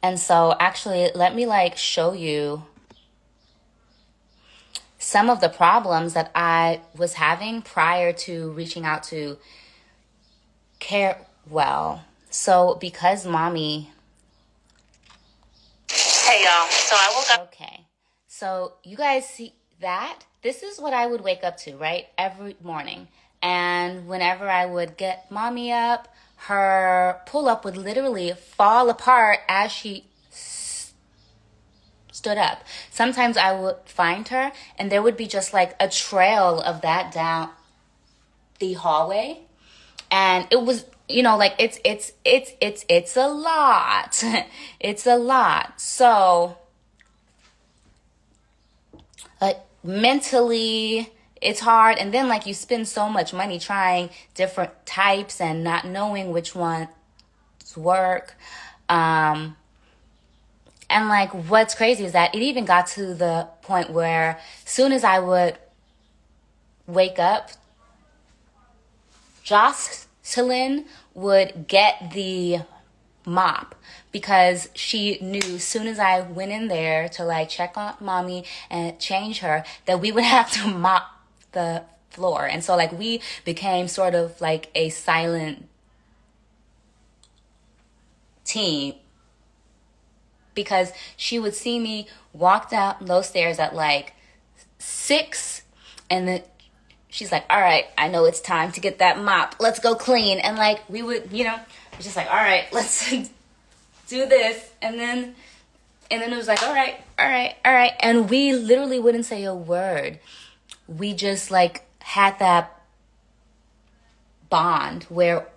And so actually, let me like show you some of the problems that I was having prior to reaching out to Carewell. So because mommy... Hey y'all, so I woke up. Okay, so you guys see that? This is what I would wake up to, right? Every morning. And whenever I would get mommy up, her pull-up would literally fall apart as she stood up. Sometimes I would find her and there would be just like a trail of that down the hallway. And it was, you know, like it's a lot. It's a lot. So like mentally it's hard. And then like you spend so much money trying different types and not knowing which ones work. And like what's crazy is that it even got to the point where soon as I would wake up, Jacquelyn would get the mop because she knew as soon as I went in there to like check on mommy and change her that we would have to mop the floor. And so like we became sort of like a silent team because she would see me walk down those stairs at like 6 and then she's like, all right, I know it's time to get that mop. Let's go clean. And like, we would, you know, just like, all right, let's do this. And then it was like, all right. And we literally wouldn't say a word. We just like had that bond where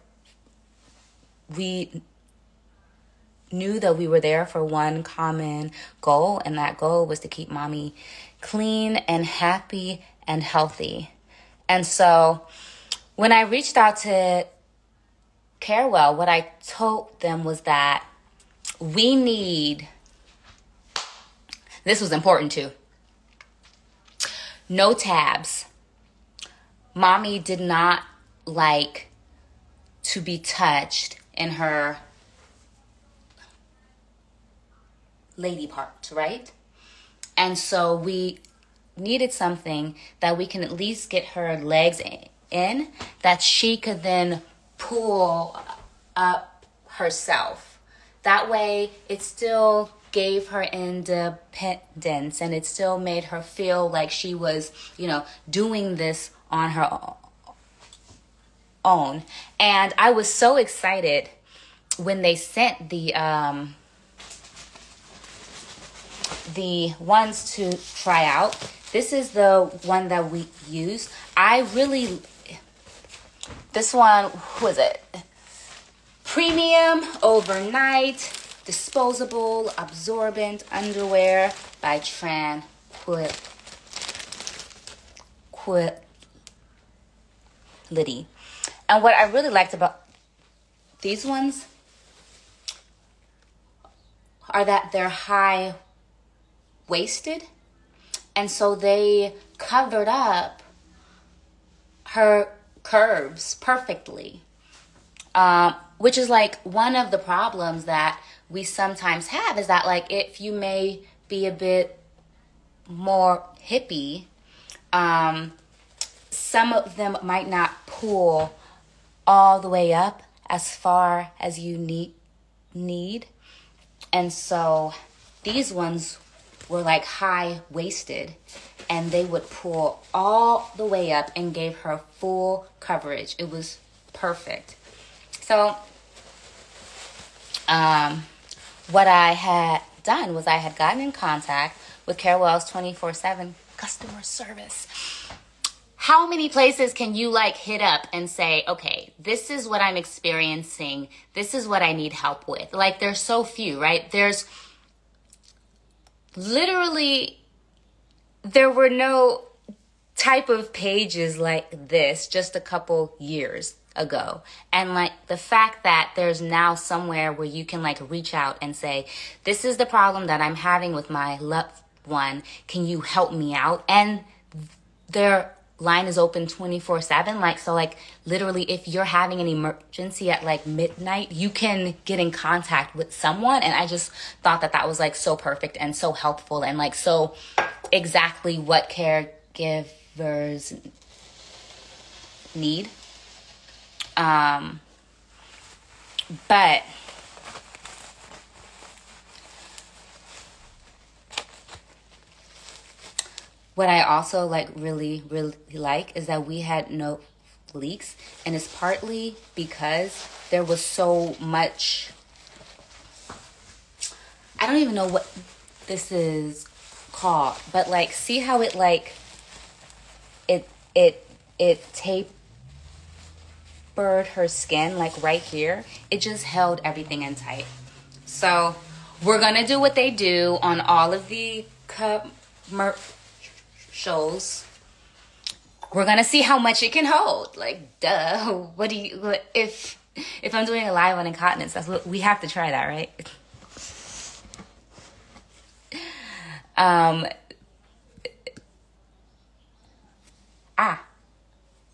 we knew that we were there for one common goal. And that goal was to keep mommy clean and happy and healthy. And so when I reached out to Carewell, what I told them was that we need, this was important too, no tabs. Mommy did not like to be touched in her lady part, right? And so we needed something that we can at least get her legs in that she could then pull up herself. That way it still gave her independence and it still made her feel like she was, you know, doing this on her own. And I was so excited when they sent the ones to try out. This is the one that we use. This one, who is it? Premium Overnight Disposable Absorbent Underwear by Tranquility. And what I really liked about these ones are that they're high waisted, and so they covered up her curves perfectly, which is like one of the problems that we sometimes have is that like if you may be a bit more hippie, some of them might not pull all the way up as far as you need. And so these ones were like high-waisted and they would pull all the way up and gave her full coverage. It was perfect. So what I had done was I had gotten in contact with Carewell's 24/7 customer service. How many places can you like hit up and say, okay, this is what I'm experiencing. This is what I need help with. Like there's so few, right? There's literally, there were no type of pages like this just a couple years ago. And like the fact that there's now somewhere where you can like reach out and say, this is the problem that I'm having with my loved one. Can you help me out? And they're line is open 24/7. Like, so like literally if you're having an emergency at like midnight, you can get in contact with someone. And I just thought that that was like so perfect and so helpful and like so exactly what caregivers need. But what I also like really like is that we had no leaks, and it's partly because there was so much, I don't even know what this is called, but like see how it like it tapered her skin like right here. It just held everything in tight. So we're gonna do what they do on all of the shows. We're gonna see how much it can hold. Like, duh. What do you? If I'm doing a live on incontinence, that's what we have to try that, right?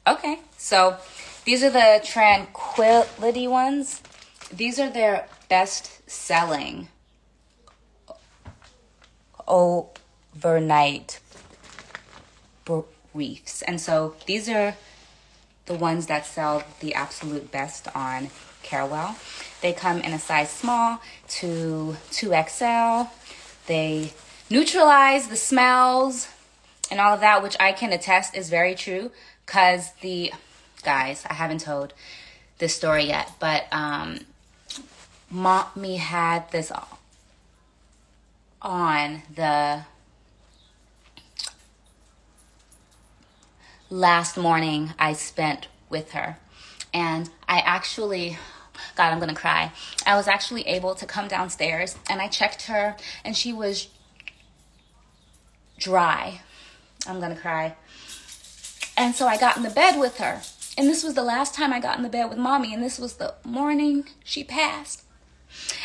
Okay. So these are the Tranquility ones. These are their best selling overnight briefs. And so these are the ones that sell the absolute best on Carewell. They come in a size small to 2XL. They neutralize the smells and all of that, which I can attest is very true. Because guys, I haven't told this story yet, but mommy had this on the last morning I spent with her. And I actually, God, I'm gonna cry. I was actually able to come downstairs and I checked her and she was dry. I'm gonna cry. And so I got in the bed with her. And this was the last time I got in the bed with mommy. And this was the morning she passed.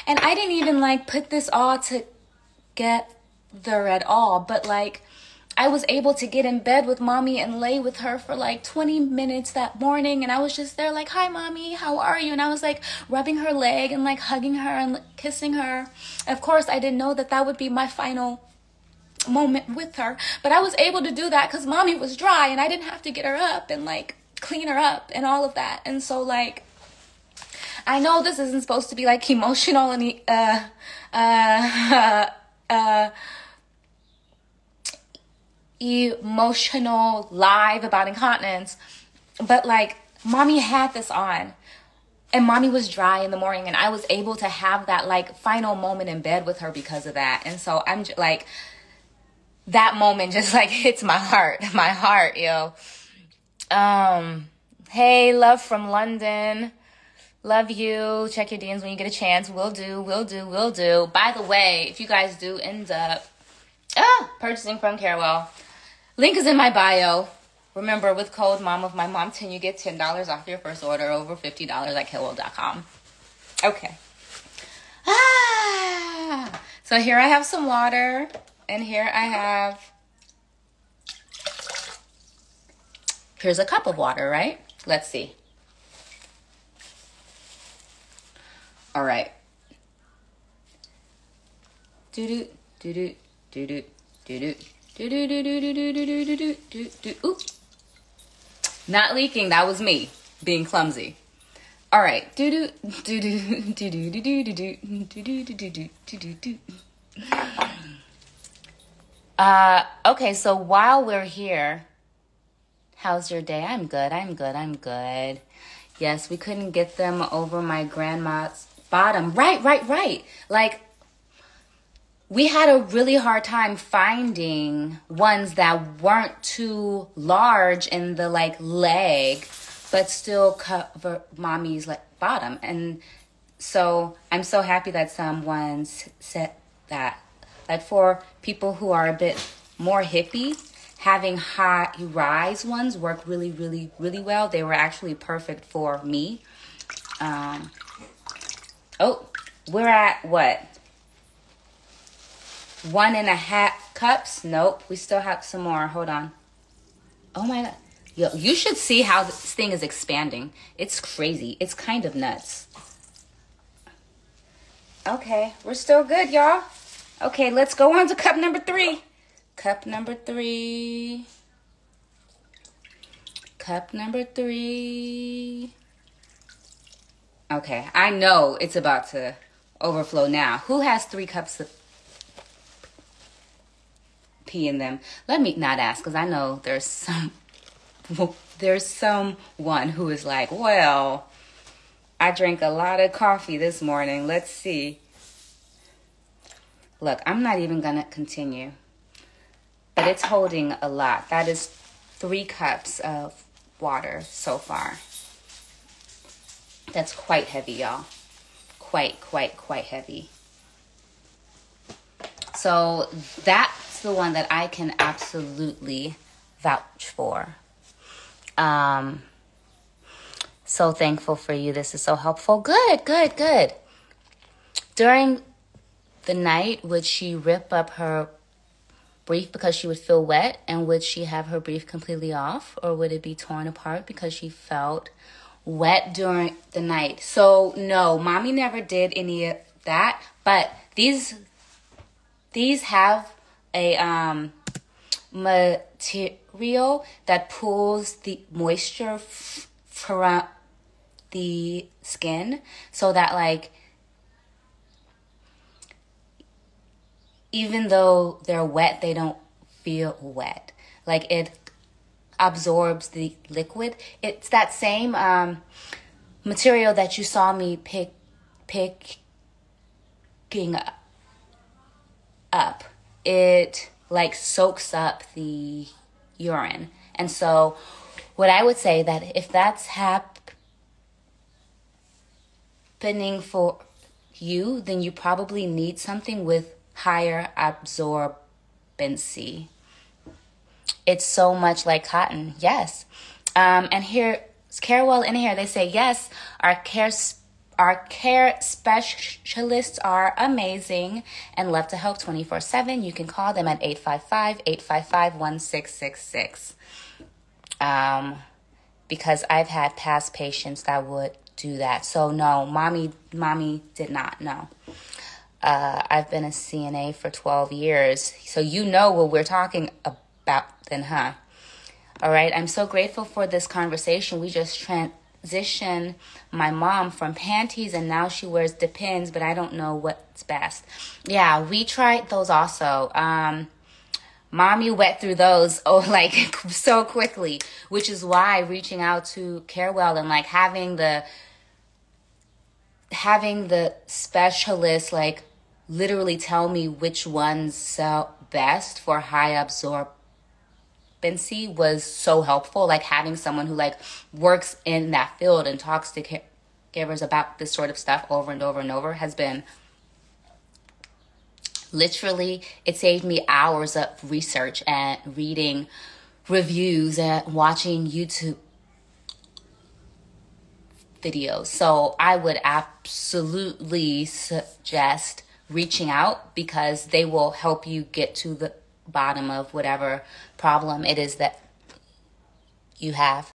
And I didn't even like put this all together at all. But like I was able to get in bed with mommy and lay with her for like 20 minutes that morning. And I was just there like, hi, mommy, how are you? And I was like rubbing her leg and like hugging her and kissing her. Of course, I didn't know that that would be my final moment with her. But I was able to do that because mommy was dry and I didn't have to get her up and like clean her up and all of that. And so like, I know this isn't supposed to be like emotional and emotional live about incontinence, but like mommy had this on and mommy was dry in the morning and I was able to have that like final moment in bed with her because of that. And so I'm just, like, that moment just like hits my heart, yo. Hey, love from London. Love you. Check your DMs when you get a chance. Will do. By the way, if you guys do end up purchasing from Carewell, link is in my bio. Remember, with code Mom of My Mom 10, you get $10 off your first order, over $50 at Carewell.com. Okay. So here I have some water, and here I have, here's a cup of water, right? Let's see. All right. Doo-doo, doo-doo, doo-doo, doo-doo. Oop. Not leaking. That was me being clumsy. All right. Okay, so while we're here, how's your day? I'm good. Yes, we couldn't get them over my grandma's bottom. Right. Like, we had a really hard time finding ones that weren't too large in the like leg, but still cover mommy's like bottom. And so I'm so happy that someone said that. Like, for people who are a bit more hippie, having high rise ones work really well. They were actually perfect for me. We're at what? 1.5 cups? Nope. We still have some more. Hold on. Oh my God. Yo, you should see how this thing is expanding. It's crazy. It's kind of nuts. Okay, we're still good, y'all. Okay, let's go on to cup number 3. Cup number 3. Cup number 3. Okay, I know it's about to overflow now. Who has 3 cups of pee in them? Let me not ask, because I know there's someone who is like, well, I drank a lot of coffee this morning. Let's see. Look, I'm not even going to continue. But it's holding a lot. That is 3 cups of water so far. That's quite heavy, y'all. Quite heavy. So that's the one that I can absolutely vouch for. So thankful for you. This is so helpful. Good. During the night, would she rip up her brief because she would feel wet? And would she have her brief completely off? Or would it be torn apart because she felt wet during the night? So no, mommy never did any of that. But these have a material that pulls the moisture from the skin, so that like even though they're wet, they don't feel wet. Like it absorbs the liquid. It's that same material that you saw me picking up. It like soaks up the urine. And so what I would say that if that's happening for you, then you probably need something with higher absorbency. It's so much like cotton. Yes. And here's Carewell in here. They say, yes, our care specialists are amazing and love to help 24/7. You can call them at 855-855-1666. Because I've had past patients that would do that. So no, mommy did not know. I've been a CNA for 12 years. So you know what we're talking about then, huh? All right. I'm so grateful for this conversation. We just transitioned my mom from panties and now she wears Depends, but I don't know what's best. Yeah, we tried those also. Mommy went through those like so quickly, which is why reaching out to Carewell and like having the specialist like literally tell me which ones sell best for high absorbency was so helpful. Like having someone who like works in that field and talks to caregivers about this sort of stuff over and over and over has been literally, it saved me hours of research and reading reviews and watching YouTube videos. So I would absolutely suggest reaching out because they will help you get to the bottom of whatever problem it is that you have.